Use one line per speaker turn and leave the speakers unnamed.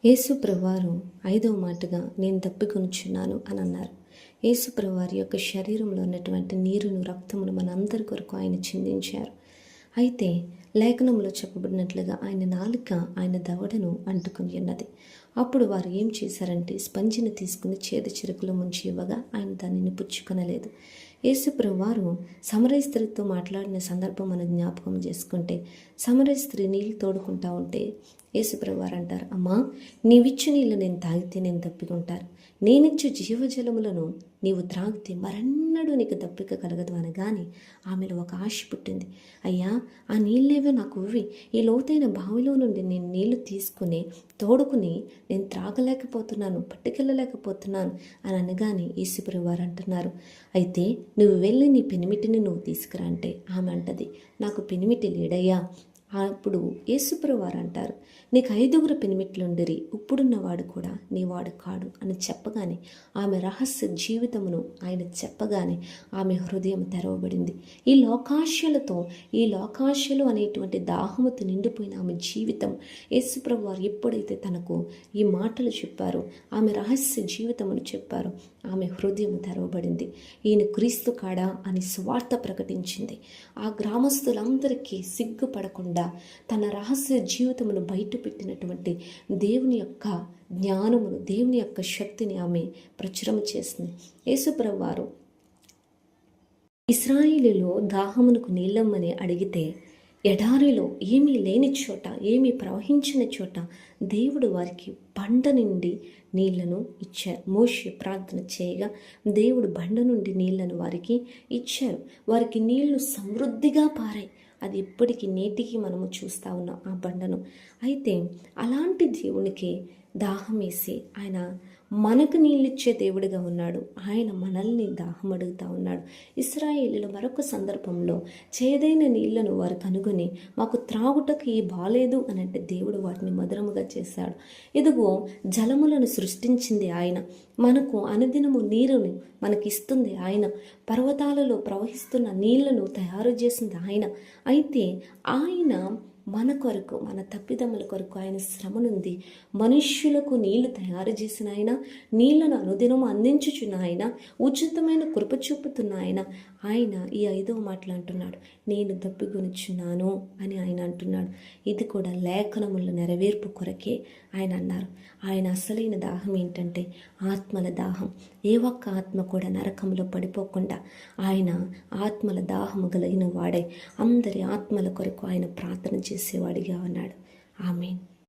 యేసు ప్రభువారు 5వ మాటగా నేను దప్పికొనుచున్నాను అని అన్నారు. యేసు ప్రభువారి యొక్క శరీరంలో ఉన్నటువంటి నీరును, రక్తమును మనందరి కొరకు ఆయన చిందించారు. అయితే లేఖనంలో చెప్పబడినట్లుగా ఆయన నాలుక ఆయన దవడను అంటుకుని ఉన్నది. అప్పుడు వారు ఏం చేశారంటే స్పంజిని తీసుకుని చేదు చిరుకులో ముంచి ఇవ్వగా ఆయన దానిని పుచ్చుకొనలేదు. యేసు ప్రభువారు సమరయ స్త్రీతో మాట్లాడిన సందర్భం మనం జ్ఞాపకం చేసుకుంటే, సమరయ స్త్రీ నీళ్ళు తోడుకుంటా ఉంటే యేసు ప్రభువారు అంటారు, అమ్మా నీవిచ్చు నీళ్ళు నేను తాగితే నేను దప్పికొంటాను, నేనిచ్చు జీవజలములను నీవు త్రాగితే మరన్నడూ నీకు దప్పిక కలగదు అనగానే ఆమెలో ఒక ఆశ పుట్టింది. అయ్యా ఆ నీళ్ళేవో నాకు ఇవ్వి, ఈ లోతైన బావిలో నుండి నేను నీళ్లు తీసుకుని తోడుకుని నేను త్రాగలేకపోతున్నాను, పట్టుకెళ్ళలేకపోతున్నాను అని అనగానే యేసు ప్రభువారు అంటున్నారు, అయితే నువ్వు వెళ్ళి నీ పెనిమిటిని నువ్వు తీసుకురా అంటే ఆమె అంటది, నాకు పెనిమిటి లేడయ్యా. అప్పుడు యేసు ప్రభువారు అంటారు, నీకు 5 పెనిమిట్లుండిరి, ఇప్పుడున్నవాడు కూడా నీవాడు కాడు అని చెప్పగానే ఆమె రహస్య జీవితమును ఆయన చెప్పగానే ఆమె హృదయం తెరవబడింది. ఈ లోకాశలు అనేటువంటి దాహముతో నిండిపోయిన ఆమె జీవితం యేసు ప్రభువారు ఎప్పుడైతే తనకు ఈ మాటలు చెప్పారో, ఆమె రహస్య జీవితమును చెప్పారో, ఆమె హృదయం తెరవబడింది. ఈయన క్రీస్తు కాడా అని స్వార్థ ప్రకటించింది. ఆ గ్రామస్తులందరికీ సిగ్గుపడకుండా తన రహస్య జీవితమును బయట పెట్టినటువంటి దేవుని యొక్క జ్ఞానమును, దేవుని యొక్క శక్తిని ఆమె ప్రచురం చేసింది. యేసు ప్రభువారు ఇశ్రాయేలులో దాహమునకు నీళ్ళమ్మని అడిగితే ఎడారిలో ఏమీ లేని చోట, ఏమీ ప్రవహించిన చోట దేవుడు వారికి బండ నుండి నీళ్లను ఇచ్చారు. మోషే ప్రార్థన చేయగా దేవుడు బండ నుండి నీళ్లను వారికి ఇచ్చారు. వారికి నీళ్లు సమృద్ధిగా పారాయి. అది ఇప్పటికీ నేటికి మనము చూస్తూ ఉన్నాం ఆ బండను. అయితే అలాంటి దేవునికి దాహం వేసి ఆయన మనకు నీళ్ళిచ్చే దేవుడిగా ఉన్నాడు. ఆయన మనల్ని దాహం అడుగుతూ ఉన్నాడు. ఇశ్రాయేలులో మరొక సందర్భంలో చేదైన నీళ్లను వారు కనుగొని మాకు త్రాగుటకు ఈ బాలేదు అని అంటే దేవుడు వాటిని మధురముగా చేశాడు. ఇదిగో జలములను సృష్టించింది ఆయన, మనకు అనుదినము నీరుని మనకిస్తుంది ఆయన, పర్వతాలలో ప్రవహిస్తున్న నీళ్లను తయారు చేసింది ఆయన. అయితే ఆయన మన కొరకు, మన తప్పిదముల కొరకు ఆయన శ్రమ నుండి మనుష్యులకు నీళ్లు తయారు చేసిన ఆయన, నీళ్లను అనుదినము అందించుచున్న ఆయన, ఉచితమైన కృప చూపుతున్న ఆయన ఈ 5వ మాటలు అంటున్నాడు, నేను దప్పికొనుచున్నాను అని ఆయన అంటున్నాడు. ఇది కూడా లేఖనముల నెరవేర్పు కొరకే ఆయన అన్నారు. ఆయన అసలైన దాహం ఏంటంటే ఆత్మల దాహం. ఏ ఒక్క ఆత్మ కూడా నరకంలో పడిపోకుండా ఆయన ఆత్మల దాహము కలిగిన వాడే అందరి ఆత్మల కొరకు ఆయన ప్రార్థన చేసేవాడిగా ఉన్నాడు. ఆమేన్.